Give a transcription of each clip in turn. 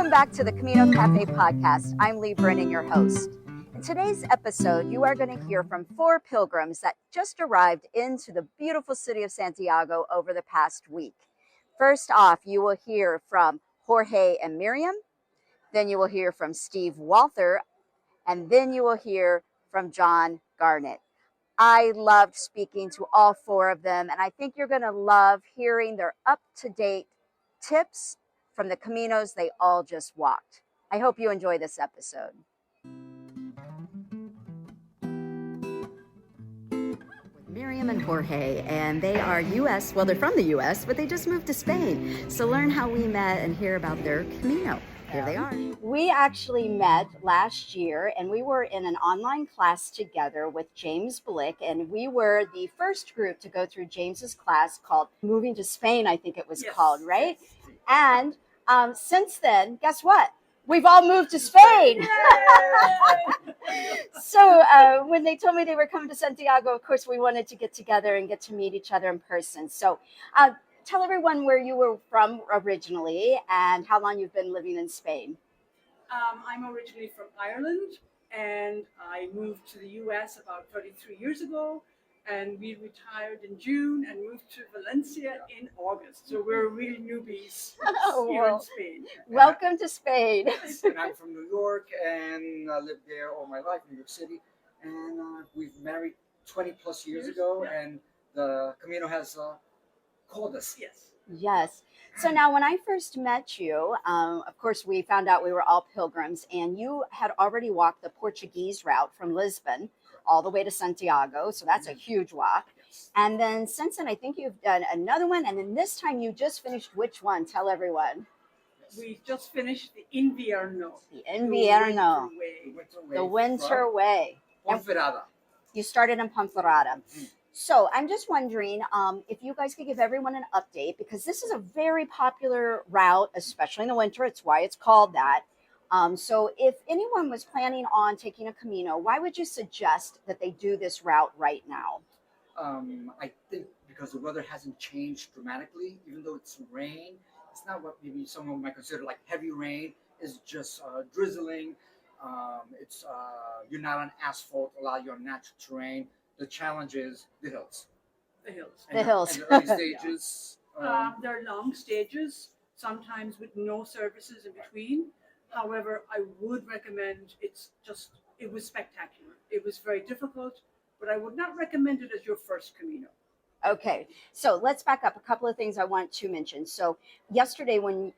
Welcome back to the Camino Cafe podcast. I'm Leigh, your host. In today's episode, you are going to hear from 4 pilgrims that just arrived into the beautiful city of Santiago over the past week. First off, you will hear from Jorge and Miriam. Then you will hear from Steve Walther. And then you will hear from John Garnett. I loved speaking to all 4 of them, and I think you're going to love hearing their up-to-date tips from the Caminos they all just walked. I hope you enjoy this episode. Miriam and Jorge, and they are U.S., well, they're from the U.S., but they just moved to Spain. So learn how we met and hear about their Camino. Here they are. We actually met last year, and we were in an online class together with James Blick, and we were the first group to go through James's class called Moving to Spain, I think it was called, right? And since then, guess what? We've all moved to Spain. So when they told me they were coming to Santiago, of course, we wanted to get together and get to meet each other in person. So tell everyone where you were from originally and how long you've been living in Spain. I'm originally from Ireland, and I moved to the U.S. about 33 years ago, and we retired in June and moved to Valencia in August. So we're really newbies here in Spain. Welcome to Spain. And I'm from New York, and I lived there all my life, New York City. And we've married 20 plus years ago, and the Camino has called us. Yes. So now when I first met you, of course, we found out we were all pilgrims, and you had already walked the Portuguese route from Lisbon all the way to Santiago. So that's a huge walk. And then since then, I think you've done another one. And then this time you just finished which one? Tell everyone. We just finished the Invierno. The Invierno. The winter way. Ponferrada. You started in Ponferrada. So I'm just wondering if you guys could give everyone an update, because this is a very popular route, especially in the winter. It's why it's called that. So if anyone was planning on taking a Camino, why would you suggest that they do this route right now? I think because the weather hasn't changed dramatically, even though it's rain, it's not what maybe someone might consider like heavy rain. It's just drizzling. You're not on asphalt, you're on natural terrain. The challenge is the hills. The hills. The hills. And the early stages. They're long stages, sometimes with no services in between. However, I would recommend it was spectacular. It was very difficult, but I would not recommend it as your first Camino. Okay, so let's back up. A couple of things I want to mention. So yesterday when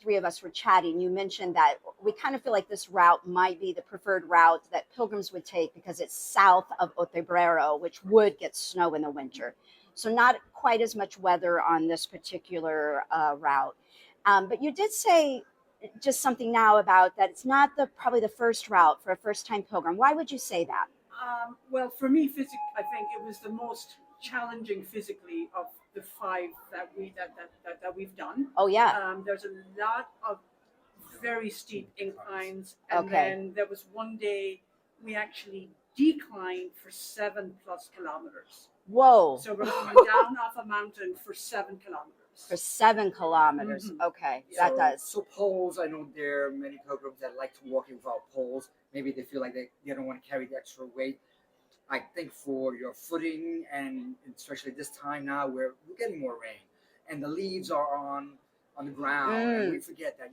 3 of us were chatting, you mentioned that we kind of feel like this route might be the preferred route that pilgrims would take because it's south of Otebrero, which would get snow in the winter. So not quite as much weather on this particular route. But you did say just something now about that it's not probably the first route for a first-time pilgrim. Why would you say that? Well, for me, I think it was the most challenging physically of the 5 that we've done. Oh yeah. There's a lot of very steep inclines, and then there was one day we actually declined for 7+ kilometers. Whoa. So we're going down off a mountain for 7 kilometers. For 7 kilometers. Okay, that does. So poles, I know there are many pilgrims that like to walk without poles. Maybe they feel like they don't want to carry the extra weight. I think for your footing, and especially this time now where we're getting more rain and the leaves are on the ground, and we forget that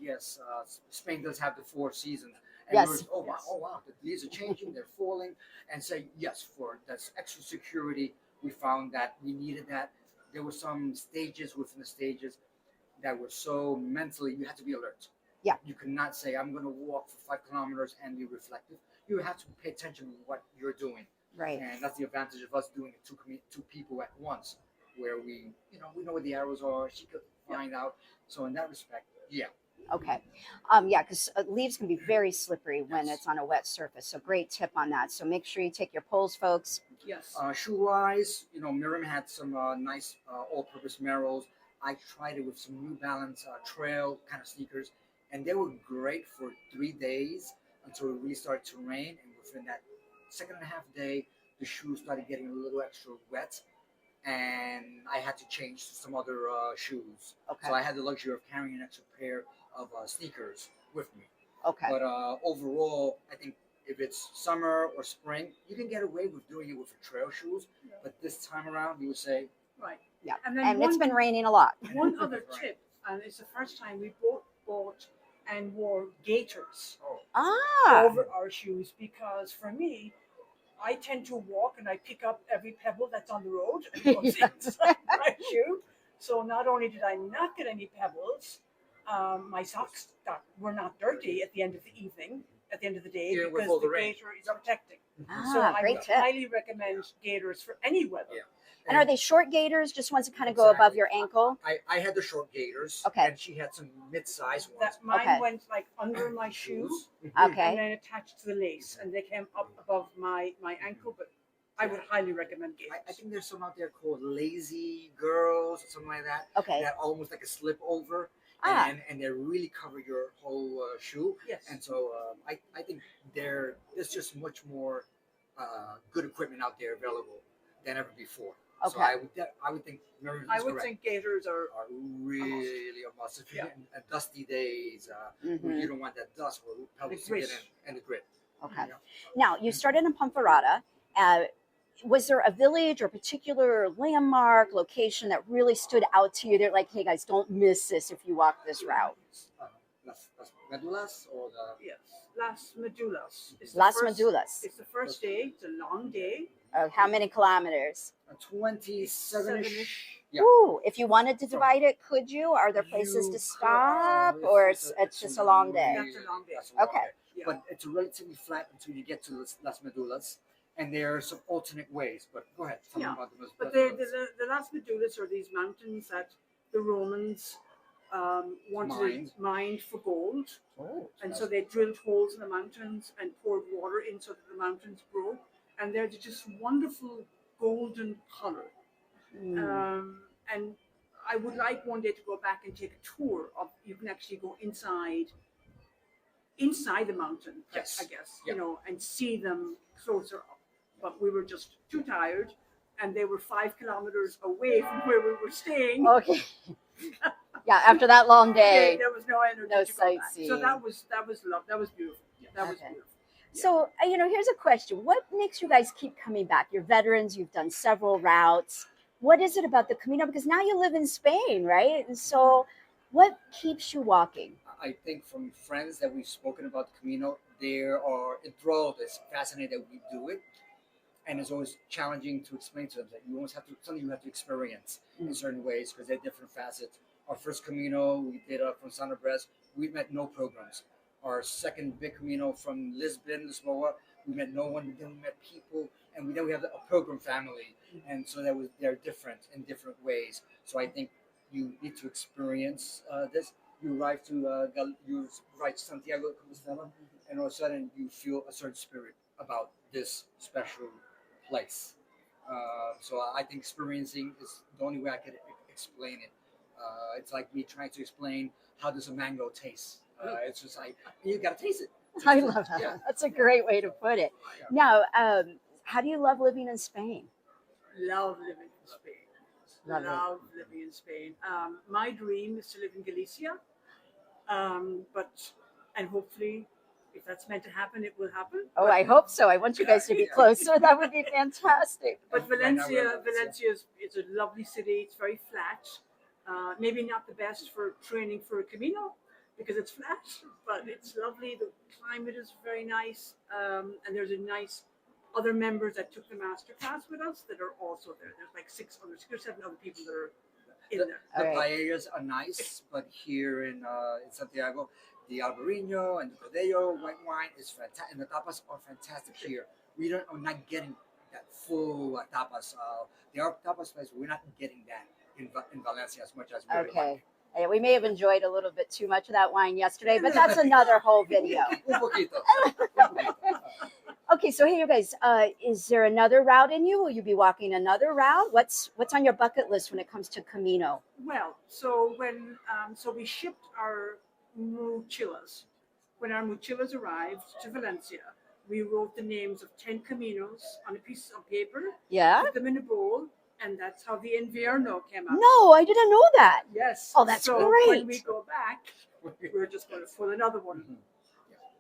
Spain does have the 4 seasons. And oh wow, the leaves are changing, they're falling, and say for that extra security, we found that we needed that. There were some stages within the stages that were so mentally, you had to be alert. Yeah, you could not say I'm going to walk for 5 kilometers and be reflective. You have to pay attention to what you're doing. Right. And that's the advantage of us doing it 2 people at once, where we know where the arrows are. She could find out. So in that respect, Okay. Because leaves can be very slippery when it's on a wet surface. So great tip on that. So make sure you take your poles, folks. Yes. Shoe-wise, Miriam had some nice all-purpose Merrells. I tried it with some New Balance trail kind of sneakers, and they were great for 3 days until it really started to rain. And within that 2.5 day, the shoes started getting a little extra wet, and I had to change to some other shoes. Okay. So I had the luxury of carrying an extra pair of sneakers with me. Okay. But overall, I think if it's summer or spring, you can get away with doing it with trail shoes. Yeah. But this time around, you would say, Right. Yeah. And then And it's been raining a lot. one other Right. tip, and it's the first time we both bought and wore gaiters Ah. over our shoes, because for me, I tend to walk and I pick up every pebble that's on the road and it goes inside my shoe. So not only did I not get any pebbles, my socks were not dirty at the end of the evening, at the end of the day, Even with because all the the rain. gaiter is protecting. Ah, So I great would tip. highly recommend gaiters for any weather. Yeah. And are they short gaiters, just ones that kind of go above Exactly. your ankle? I had the short gaiters, Okay. and she had some mid-sized ones. That mine Okay. went like under my shoe Okay. and then attached to the lace, and they came up above my ankle. But I would highly recommend gaiters. I think there's some out there called lazy girls or something like that. Okay. That almost like a slip over, Ah. and they really cover your whole shoe. Yes. And so I think there's just much more good equipment out there available than ever before. So Okay. I would think Miriam is I would correct. think gaiters are Are really a must. If you're Yeah. getting dusty days, Mhm. you don't want that dust or pebbles to grit. get in, and the grit. Okay. Yeah. Now, you started in Pomferrada. Was there a village or particular landmark location that really stood out to you? They're like, hey guys, don't miss this if you walk this route. Las medullas or the yes. Las Medullas. It's the Las first- Medullas. It's the first day. It's a long day. How many kilometers? 27-ish. Seven-ish. Yeah. Ooh, if you wanted to divide it, could you? Are there places You to could- stop, or it's just a long day? That's a long day. That's a long Okay. day. Yeah. But it's relatively flat until you get to Las Medullas, and there are some alternate ways. But go ahead. Tell Yeah. me about the But Medullas. the Las Medullas are these mountains that the Romans wanted mined for gold. Oh, And so they drilled holes in the mountains and poured water in so that the mountains broke. And they're just wonderful golden color. And I would like one day to go back and take a tour of, you can actually go inside the mountain, Yes. I guess, Yeah. and see them closer up. But we were just too tired, and they were 5 kilometers away from where we were staying. Okay. Yeah, after that long day. There was no energy No to go back. sightseeing. So that was love. That was beautiful. That was Okay. beautiful. So, here's a question. What makes you guys keep coming back? You're veterans, you've done several routes. What is it about the Camino? Because now you live in Spain, right? And so what keeps you walking? I think from friends that we've spoken about the Camino, they are enthralled. It's fascinating that we do it. And it's always challenging to explain to them that you always have to, something you have to experience in certain ways because they're different facets. Our first Camino we did from San Andres, we met no programs. Our second big Camino from Lisboa, we met no one. Then we met people, and then we have a program family, and so they're different in different ways. So I think you need to experience this. You arrive to Santiago de Compostela, and all of a sudden you feel a certain spirit about this special place. So I think experiencing is the only way I could explain it. It's like me trying to explain how does a mango taste. It's just like you gotta taste it. I love that. Yeah. That's a great way to put it. Yeah. Now, how do you love living in Spain? Love living in Spain. Love it. Living in Spain. My dream is to live in Galicia, and hopefully, if that's meant to happen, it will happen. Oh, I hope so. I want you guys to be Yeah. closer. That would be fantastic. But Right now we're in Valencia is a lovely city. It's very flat. Maybe not the best for training for a Camino because it's flat, but it's lovely. The climate is very nice, and there's a nice other members that took the master class with us that are also there. There's like 6 or 7 other people that are in there. The All right. paellas are nice, but here in Santiago, the Albarino and the Cordero white wine is fantastic, and the tapas are fantastic here. I'm not getting that full tapas. There are tapas places we're not getting that in Valencia as much as we would Okay. like. Yeah, we may have enjoyed a little bit too much of that wine yesterday, but that's another whole video. Un poquito. Un poquito. Okay, so hey, you guys, is there another route in you? Will you be walking another route? What's on your bucket list when it comes to Camino? Well, so when we shipped our mochilas. When our mochilas arrived to Valencia, we wrote the names of 10 Caminos on a piece of paper, Yeah? put them in a bowl, and that's how the Invierno came out. No, I didn't know that. Yes. Oh, that's so great. when we go back, we're just going to for another one.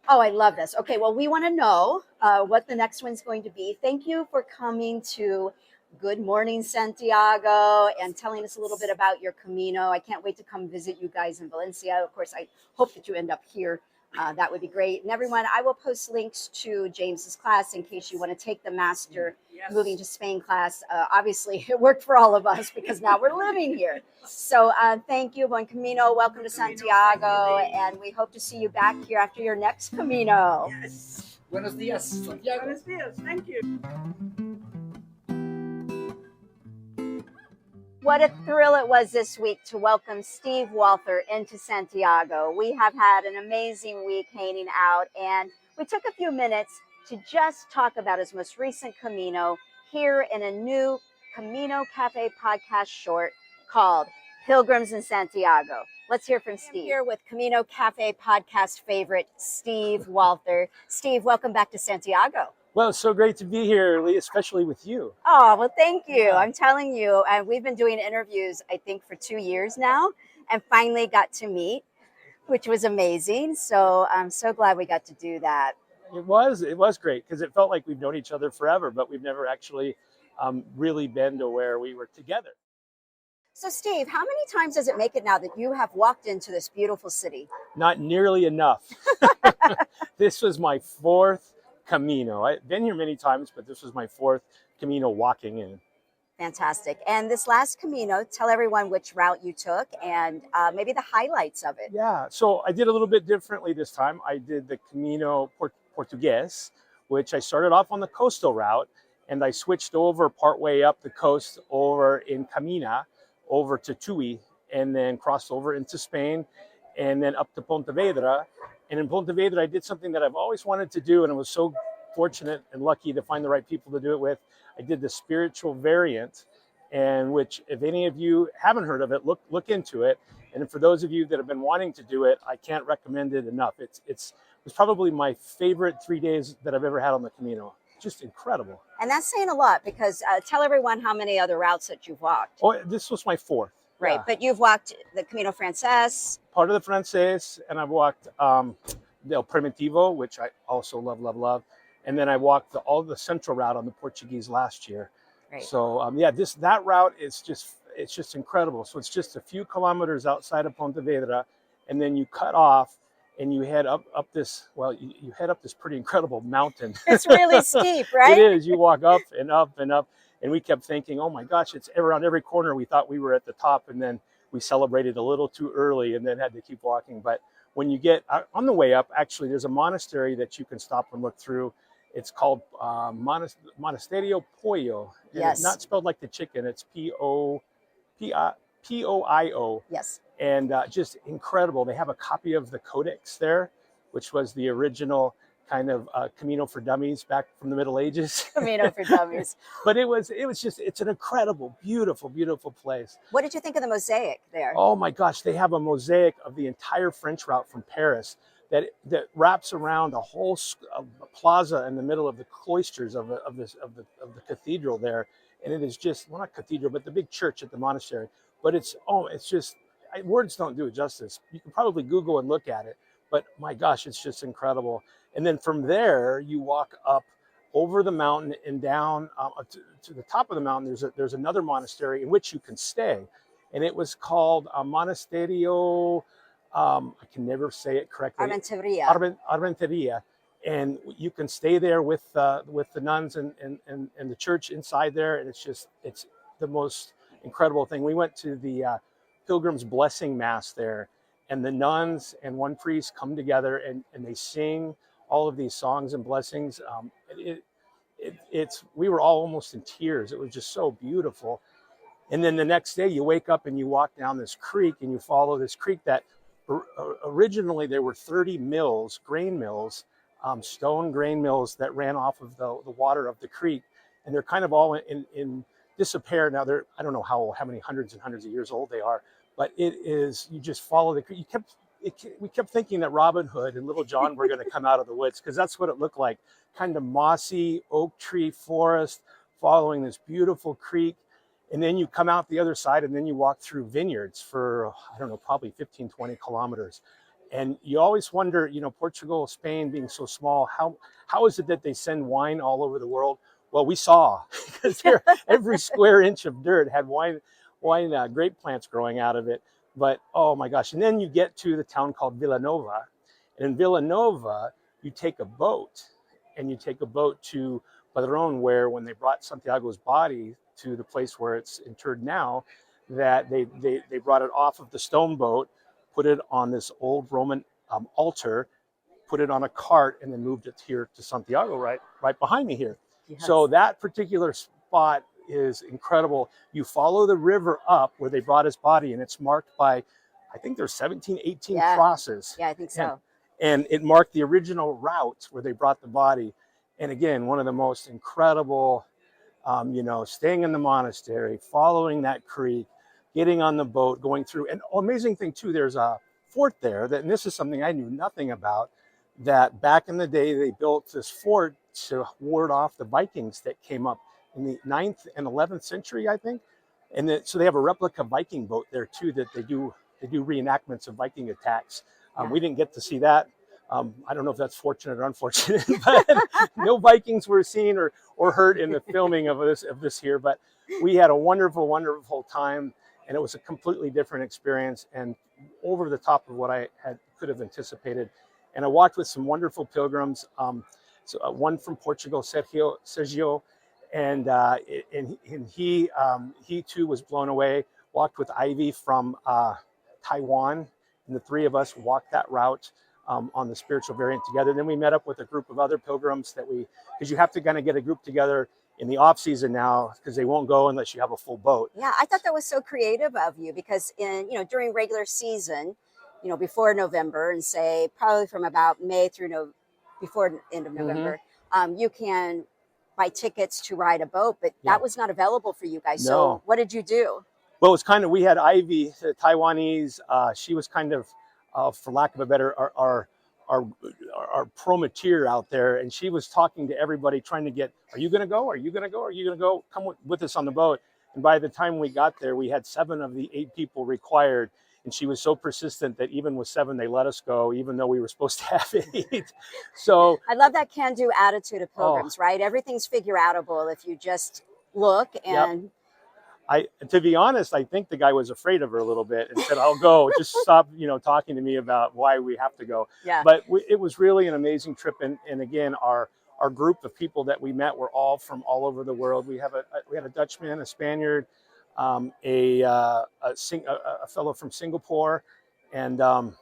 Oh, I love this. Okay, well, we want to know what the next one's going to be. Thank you for coming to Good Morning Santiago and telling us a little bit about your Camino. I can't wait to come visit you guys in Valencia. Of course, I hope that you end up here. That would be great. And everyone, I will post links to James's class in case you want to take the master moving to Spain class. Obviously, it worked for all of us because now we're living here. So thank you, Buen Camino. Welcome to Santiago. And we hope to see you back here after your next Camino. Yes. Buenos dias, Santiago. Buenos dias. Thank you. What a thrill it was this week to welcome Steve Walther into Santiago. We have had an amazing week hanging out, and we took a few minutes to just talk about his most recent Camino here in a new Camino Cafe podcast short called Pilgrims in Santiago. Let's hear from Steve. I'm here with Camino Cafe podcast favorite, Steve Walther. Steve, welcome back to Santiago. Well, it's so great to be here, Leigh, especially with you. Oh, well, thank you. I'm telling you, we've been doing interviews, I think, for 2 years now, and finally got to meet, which was amazing. So I'm so glad we got to do that. It was great because it felt like we've known each other forever, but we've never actually really been to where we were together. So, Steve, how many times does it make it now that you have walked into this beautiful city? Not nearly enough. This was my fourth Camino. I've been here many times, but this was my fourth Camino walking in. Fantastic. And this last Camino, tell everyone which route you took and maybe the highlights of it. Yeah, so I did a little bit differently this time. I did the Camino Portugues, which I started off on the coastal route, and I switched over partway up the coast over in Camina, over to Tui, and then crossed over into Spain, and then up to Pontevedra. And in Pontevedra, I did something that I've always wanted to do, and I was so fortunate and lucky to find the right people to do it with. I did the spiritual variant, and which, if any of you haven't heard of it, look into it. And for those of you that have been wanting to do it, I can't recommend it enough. It was probably my favorite 3 days that I've ever had on the Camino. Just incredible. And that's saying a lot because tell everyone how many other routes that you've walked. Oh, this was my fourth. Right, Yeah. but you've walked the Camino Frances. Part of the Frances, and I've walked Del Primitivo, which I also love. And then I walked all the central route on the Portuguese last year. Right. So that route is just incredible. So it's just a few kilometers outside of Pontevedra, and then you cut off and you head up this. Well, you head up this pretty incredible mountain. It's really steep, right? It is. You walk up and up and up. And we kept thinking, oh my gosh, it's around every corner. We thought we were at the top, and then we celebrated a little too early and then had to keep walking. But when you get on the way up, actually, there's a monastery that you can stop and look through. It's called Monasterio Pollo. Yes. It's not spelled like the chicken. It's Poio. Yes. And just incredible. They have a copy of the Codex there, which was the original kind of Camino for Dummies back from the Middle Ages. Camino for Dummies. But it's an incredible, beautiful place. What did you think of the mosaic there? Oh my gosh, they have a mosaic of the entire French route from Paris that wraps around a whole plaza in the middle of the cloisters of the cathedral there. And it is just, well, not cathedral, but the big church at the monastery. But words don't do it justice. You can probably Google and look at it, but my gosh, it's just incredible. And then from there, you walk up over the mountain and down to the top of the mountain. There's another monastery in which you can stay, and it was called Monasterio. I can never say it correctly. Armenteria. And you can stay there with the nuns and the church inside there, and it's the most incredible thing. We went to the Pilgrims blessing mass there, and the nuns and one priest come together and they sing all of these songs and blessings. We were all almost in tears. It was just so beautiful. And then the next day you wake up and you walk down this creek and you follow this creek that originally there were 30 mills, grain mills, stone grain mills that ran off of the water of the creek. And they're kind of all in disrepair now. I don't know how many hundreds and hundreds of years old they are, but it is, you just follow the creek. We kept thinking that Robin Hood and Little John were going to come out of the woods, because that's what it looked like. Kind of mossy oak tree forest following this beautiful creek. And then you come out the other side and then you walk through vineyards for, I don't know, probably 15, 20 kilometers. And you always wonder, Portugal, Spain being so small, how is it that they send wine all over the world? Well, we saw, because every square inch of dirt had wine grape plants growing out of it. But oh my gosh! And then you get to the town called Villanova, and in Villanova, you take a boat, to Padrón, where when they brought Santiago's body to the place where it's interred now, that they brought it off of the stone boat, put it on this old Roman altar, put it on a cart, and then moved it here to Santiago, right behind me here. Yes. So that particular spot is incredible. You follow the river up where they brought his body, and it's marked by, I think there's 17, 18 crosses. Yeah, I think so. And it marked the original route where they brought the body. And again, one of the most incredible, staying in the monastery, following that creek, getting on the boat, going through. And amazing thing too, there's a fort there and this is something I knew nothing about, that back in the day they built this fort to ward off the Vikings that came up in the 9th and 11th century, I think. And so they have a replica Viking boat there too, that they do reenactments of Viking attacks. We didn't get to see that. I don't know if that's fortunate or unfortunate, but no Vikings were seen or heard in the filming of this here. But we had a wonderful, wonderful time, and it was a completely different experience and over the top of what I could have anticipated. And I walked with some wonderful pilgrims. One from Portugal, Sergio, and he too was blown away. Walked with Ivy from Taiwan, and the three of us walked that route on the spiritual variant together. Then we met up with a group of other pilgrims because you have to kind of get a group together in the off season now, because they won't go unless you have a full boat. Yeah, I thought that was so creative of you, because during regular season, before November, and say probably from about May through before end of November, you can buy tickets to ride a boat, but that was not available for you guys. No. So what did you do? Well, it's kind of, we had Ivy, the Taiwanese. She was kind of, for lack of a better, our promoter out there, and she was talking to everybody, trying to get, are you going to go? Are you going to go? Are you going to go? Come with us on the boat. And by the time we got there, we had 7 of the 8 people required. And she was so persistent that even with 7, they let us go, even though we were supposed to have 8. So I love that can-do attitude of pilgrims, right? Everything's figure-outable if you just look. And to be honest, I think the guy was afraid of her a little bit and said, I'll go, just stop, talking to me about why we have to go. Yeah. But it was really an amazing trip. And again, our group of people that we met were all from all over the world. We had a Dutchman, a Spaniard, a fellow from Singapore, and I'm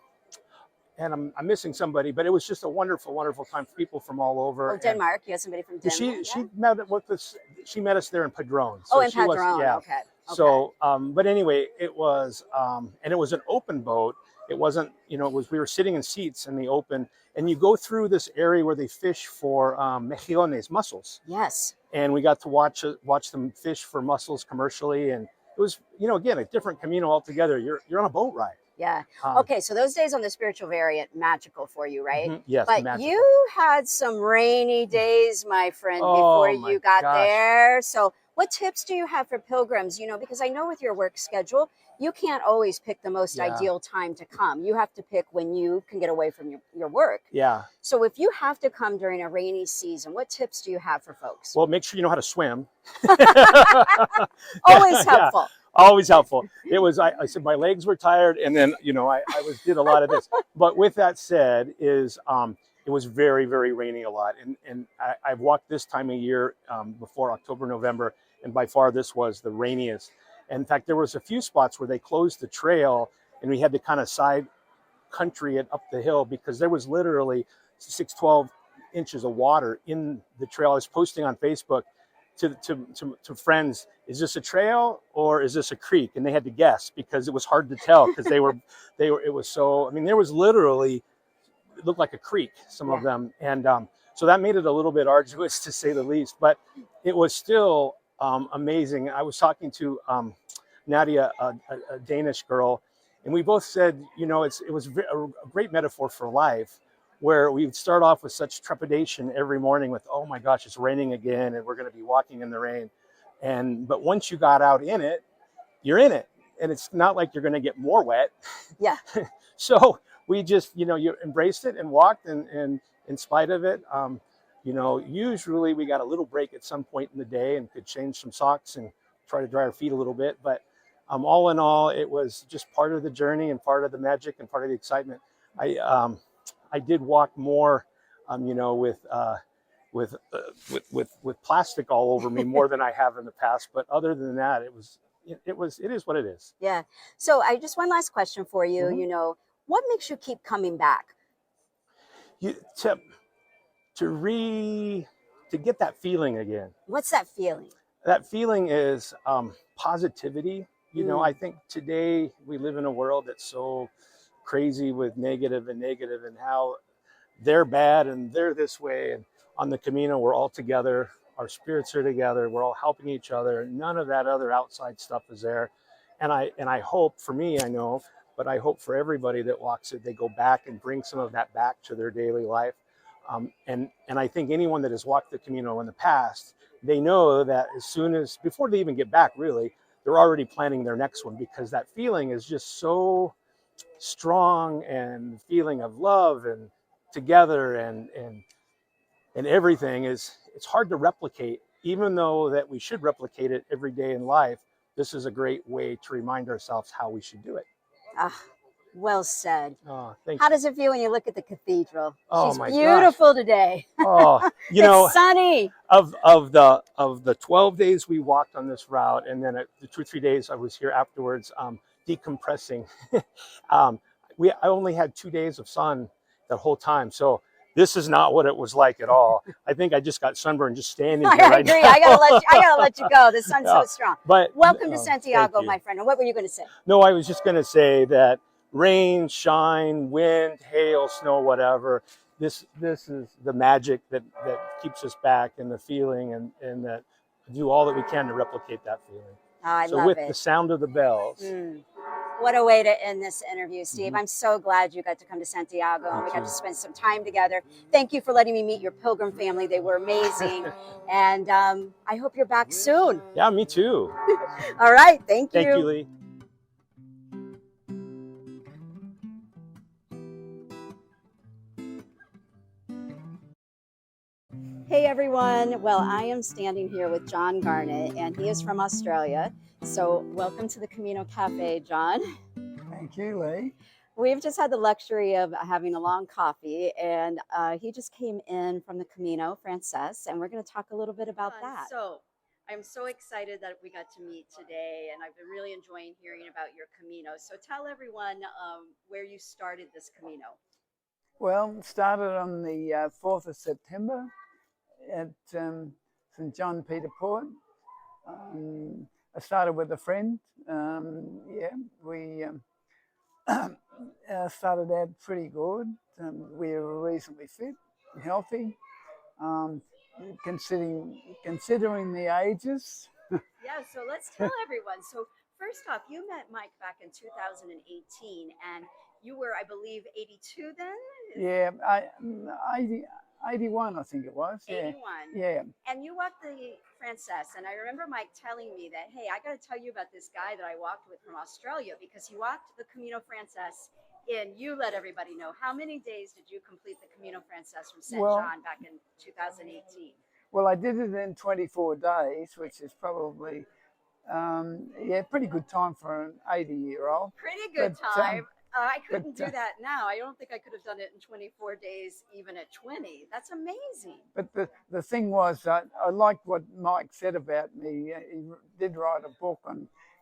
missing somebody, but it was just a wonderful, wonderful time for people from all over. Oh, Denmark. You had somebody from Denmark. She met us there in Padrón. So in Padrón. Okay. So, but anyway, it was, and it was an open boat. It wasn't, we were sitting in seats in the open, and you go through this area where they fish for mejillones, mussels. Yes. And we got to watch them fish for mussels commercially, and it was, again, a different Camino altogether. You're on a boat ride. Yeah. Okay, so those days on the spiritual variant, magical for you, right? Mm-hmm. Yes, but magical. You had some rainy days, my friend, before you got there. So what tips do you have for pilgrims? Because I know with your work schedule, you can't always pick the most ideal time to come. You have to pick when you can get away from your work. Yeah. So if you have to come during a rainy season, what tips do you have for folks? Well, make sure you know how to swim. Always helpful. Always helpful. It was, I said my legs were tired, and then, I did a lot of this. But with that said, it was very, very rainy a lot. And I've walked this time of year before October, November, and by far this was the rainiest. In fact, there was a few spots where they closed the trail, and we had to kind of side country it up the hill, because there was literally 12 inches of water in the trail. I was posting on Facebook to friends, is this a trail or is this a creek? And they had to guess, because it was hard to tell, because it was so, there was literally, it looked like a creek, some of them. And so that made it a little bit arduous, to say the least, but it was still amazing. I was talking to Nadia, a Danish girl, and we both said, it was a great metaphor for life, where we would start off with such trepidation every morning with, oh my gosh, it's raining again, and we're going to be walking in the rain. But once you got out in it, you're in it, and it's not like you're going to get more wet. Yeah. So we just, you embraced it and walked, and in spite of it, usually we got a little break at some point in the day and could change some socks and try to dry our feet a little bit. But all in all, it was just part of the journey and part of the magic and part of the excitement. I did walk more, with plastic all over me more than I have in the past. But other than that, it is what it is. Yeah. So I just one last question for you. Mhm. What makes you keep coming back? To get that feeling again. What's that feeling? That feeling is positivity. I think today we live in a world that's so crazy with negative and how they're bad and they're this way. And on the Camino, we're all together. Our spirits are together. We're all helping each other. None of that other outside stuff is there. And I hope, for me, I know, but I hope for everybody that walks it, they go back and bring some of that back to their daily life. And I think anyone that has walked the Camino in the past, they know that before they even get back, really, they're already planning their next one, because that feeling is just so strong, and feeling of love and together and everything it's hard to replicate, even though that we should replicate it every day in life. This is a great way to remind ourselves how we should do it. Well said. Oh, thank How you. does it feel when you look at the cathedral? Oh, She's my beautiful today. Oh, It's sunny. of the 12 days we walked on this route, and then the 2 or 3 days I was here afterwards, decompressing. I only had 2 days of sun the whole time, so this is not what it was like at all. I think I just got sunburned just standing here. I agree. Now. I gotta let you go. The sun's so strong. But welcome to Santiago, thank you. my friend. And what were you going to say? No, I was just going to say that rain, shine, wind, hail, snow, whatever. This is the magic that keeps us back, and the feeling, and that do all that we can to replicate that feeling. Oh, I so love with it. the sound of the bells. What a way to end this interview, Steve. I'm so glad you got to come to Santiago and we got to spend some time together. Thank you for letting me meet your Pilgrim family. They were amazing. And I hope you're back soon. Yeah, me too. All right. Thank you. Thank you, Leigh. Hey everyone. Well, I am standing here with John Garnett, and he is from Australia. So welcome to the Camino Cafe, John. Thank you, Leigh. We've just had the luxury of having a long coffee, and he just came in from the Camino Frances, and we're going to talk a little bit about that. So I'm so excited that we got to meet today, and I've been really enjoying hearing about your Camino. So tell everyone where you started this Camino. Well, started on the 4th of September at St. John Peter Port. I started with a friend. We started out pretty good. We were reasonably fit and healthy, considering the ages. Yeah, so let's tell everyone. So first off, you met Mike back in 2018, and you were, I believe, 82 then? Yeah, 81, I think it was. 81. Yeah. And you walked the Frances, and I remember Mike telling me that, hey, I got to tell you about this guy that I walked with from Australia, because he walked the Camino Frances, and you let everybody know. How many days did you complete the Camino Frances from St. John back in 2018? Well, I did it in 24 days, which is probably, pretty good time for an 80-year-old. Pretty good time. I couldn't do that now. I don't think I could have done it in 24 days, even at 20. That's amazing. But the thing was, I liked what Mike said about me. He did write a book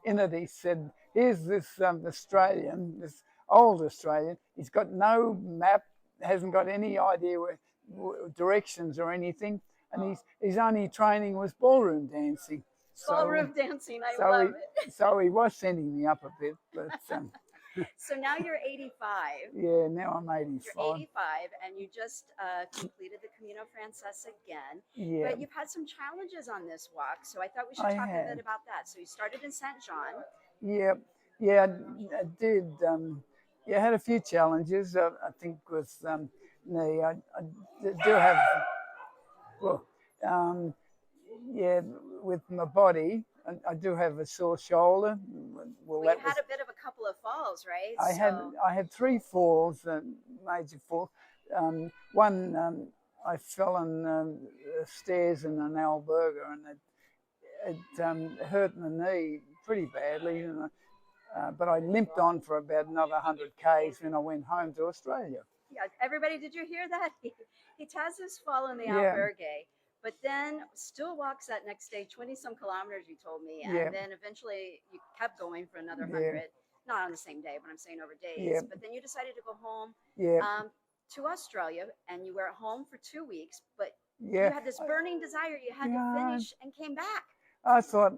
in it. He said, here's this Australian, this old Australian. He's got no map, hasn't got any idea where directions or anything. And his only training was ballroom dancing. Ballroom dancing, I love it. So he was sending me up a bit, but... So now you're 85. Yeah, now I'm 85. You're 85, and you just completed the Camino Frances again. Yeah. But you've had some challenges on this walk, so I thought we should talk a bit about that. So you started in St. John. Yeah, I did. I had a few challenges. I think with I do have, with my body, I do have a sore shoulder. We had a bit of a couple of falls, right? I had three falls, major falls. One, I fell on the stairs in an Alberga, and it hurt my knee pretty badly. And, but I limped on for about another 100 k's when I went home to Australia. Yeah, everybody, did you hear that? He has his fall in the Yeah. Albergue, but then still walks that next day, 20 some kilometers, you told me. Yeah. And then eventually you kept going for another Yeah. 100, not on the same day, but I'm saying over days. Yeah. But then you decided to go home Yeah. to Australia, and you were at home for 2 weeks, but Yeah. you had this burning desire you had to finish and came back. I thought,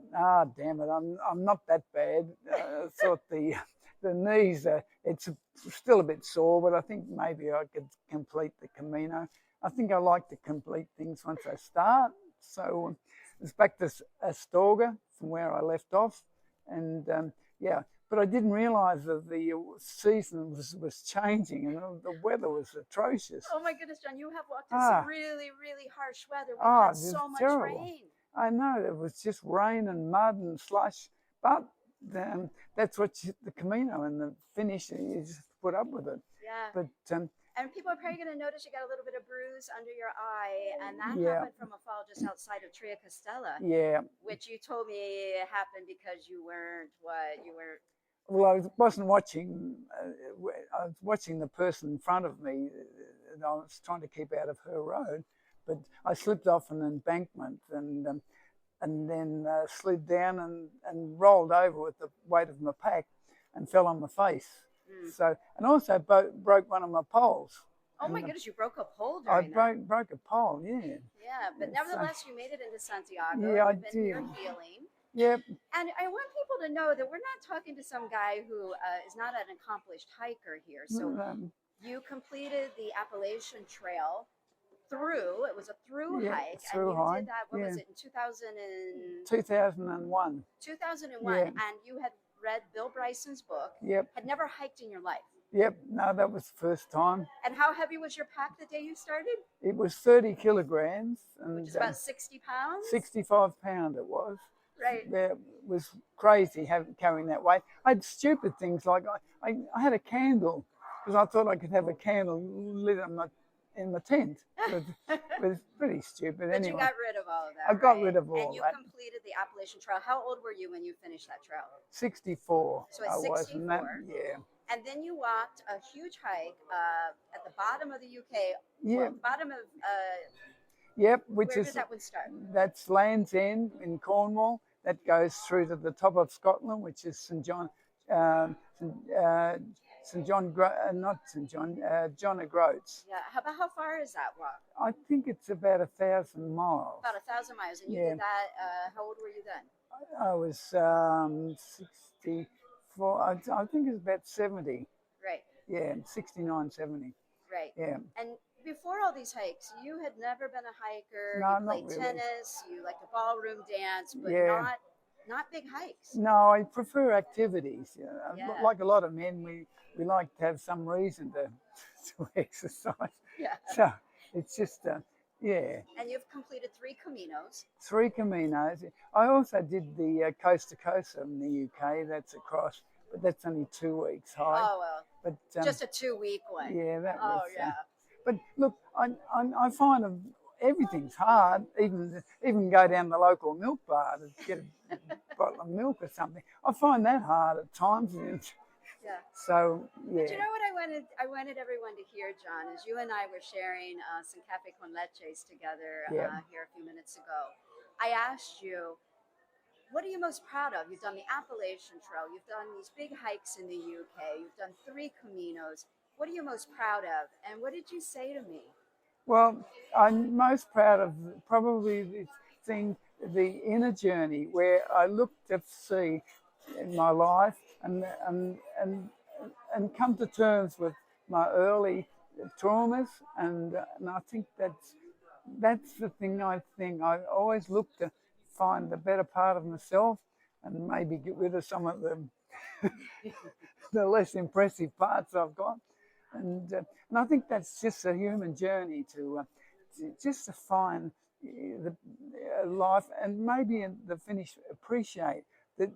damn it, I'm not that bad. I thought the knees, it's still a bit sore, but I think maybe I could complete the Camino. I think I like to complete things once I start. So it's back to Astorga from where I left off. And but I didn't realise that the season was changing and the weather was atrocious. Oh my goodness, John, you have walked in some really, really harsh weather. We had so much terrible. rain. I know, it was just rain and mud and slush, but that's what the Camino and the finish, you just put up with it. Yeah. But and people are probably going to notice you got a little bit of bruise under your eye, and that happened from a fall just outside of Tria Castella. Yeah. Which you told me happened because you weren't Well, I wasn't watching. I was watching the person in front of me, and I was trying to keep out of her road. But I slipped off an embankment and then slid down and rolled over with the weight of my pack and fell on my face. So, and also broke one of my poles. Oh my goodness, you broke a pole during that. I broke a pole, yeah. Yeah, but nevertheless, you made it into Santiago. Yeah, I You've been did. here healing. Yep. And I want people to know that we're not talking to some guy who is not an accomplished hiker here. So you completed the Appalachian Trail it was a through hike, and you did that, what was it, in 2001. 2001, yeah. And you had read Bill Bryson's book, Yep. had never hiked in your life. Yep, no, that was the first time. And how heavy was your pack the day you started? It was 30 kilograms. And, which is about 60 pounds? 65 pounds it was. Right. It was crazy carrying that weight. I had stupid things like I had a candle because I thought I could have a candle lit in my tent. But it's pretty stupid. But anyway. you got rid of all of that. I got right? rid of all And you that. completed the Appalachian Trail. How old were you when you finished that trail? 64. So at I was, 64. and that, yeah. And then you walked a huge hike at the bottom of the UK. Yeah. Well, bottom of. Yep, where did that one start? That's Land's End in Cornwall. That goes through to the top of Scotland, which is St John, John O'Groats. Yeah. How far is that walk? I think it's about 1,000 miles. About 1,000 miles. And you Yeah. did that. How old were you then? I was 64. I think it's about 70. Right. Yeah, 69, 70. Right. Yeah. And before all these hikes, you had never been a hiker. No, you played not really. tennis. You liked to ballroom dance, but Yeah. not big hikes. No, I prefer activities. Yeah. Like a lot of men, we like to have some reason to exercise. Yeah. So it's just, yeah. And you've completed 3 Caminos. 3 Caminos. I also did the Coast to Coast in the UK. That's across, but that's only 2 weeks hike. Oh, well. But Just a 2-week one. yeah, that Oh, was. yeah. But look, I find everything's hard. Even go down the local milk bar to get a bottle of milk or something. I find that hard at times. Yeah. So yeah. But you know what I wanted everyone to hear, John, is you and I were sharing some cafe con leches together here a few minutes ago. I asked you, what are you most proud of? You've done the Appalachian Trail. You've done these big hikes in the UK. You've done 3 Caminos. What are you most proud of? And what did you say to me? Well, I'm most proud of probably the inner journey where I look to see in my life and come to terms with my early traumas, and I think that's the thing. I always look to find the better part of myself and maybe get rid of some of the less impressive parts I've got. And I think that's just a human journey to find the life and maybe in the finish appreciate that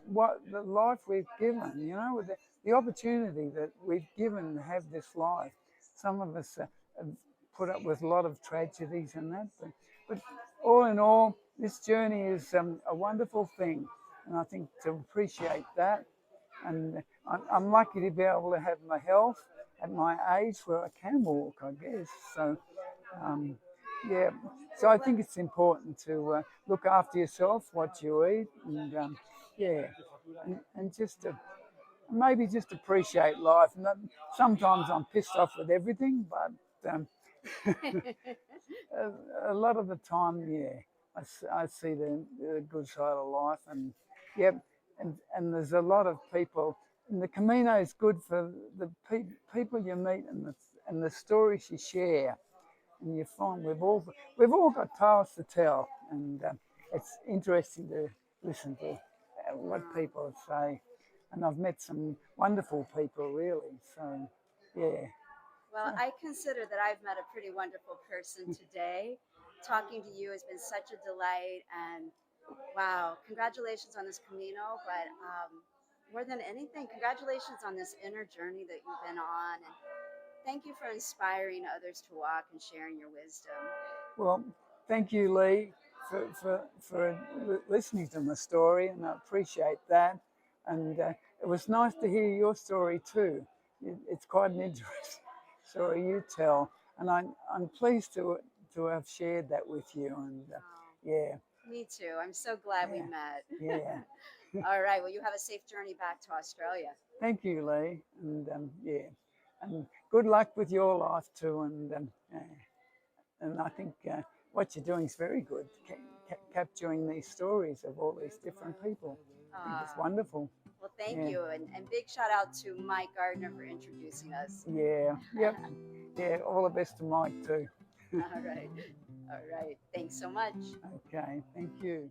what the life we've given, with the opportunity that we've given to have this life. Some of us have put up with a lot of tragedies and that, but all in all, this journey is a wonderful thing, and I think to appreciate that. And I'm lucky to be able to have my health at my age where I can walk, I guess. So, yeah. So I think it's important to look after yourself, what you eat, and yeah, and just to maybe just appreciate life. Sometimes I'm pissed off with everything, but a lot of the time, yeah, I see the good side of life, and yep, and there's a lot of people. And the Camino is good for the people you meet and the stories you share, and you find we've all got tales to tell, and it's interesting to listen to what people say. And I've met some wonderful people, really. So, yeah. Well, I consider that I've met a pretty wonderful person today. Talking to you has been such a delight, and wow, congratulations on this Camino. But more than anything, congratulations on this inner journey that you've been on. And thank you for inspiring others to walk and sharing your wisdom. Well, thank you, Leigh, for listening to my story, and I appreciate that. And it was nice to hear your story too. It's quite an interesting story you tell, and I'm pleased to have shared that with you. And yeah. Me too. I'm so glad we met. Yeah. All right. Well, you have a safe journey back to Australia. Thank you, Leigh, and yeah, and good luck with your life too. And I think what you're doing is very good, capturing these stories of all these different people. I think it's wonderful. Well, thank you, and big shout out to Mike Gardner for introducing us. Yeah. Yep. Yeah. All the best to Mike too. All right. All right. Thanks so much. Okay. Thank you.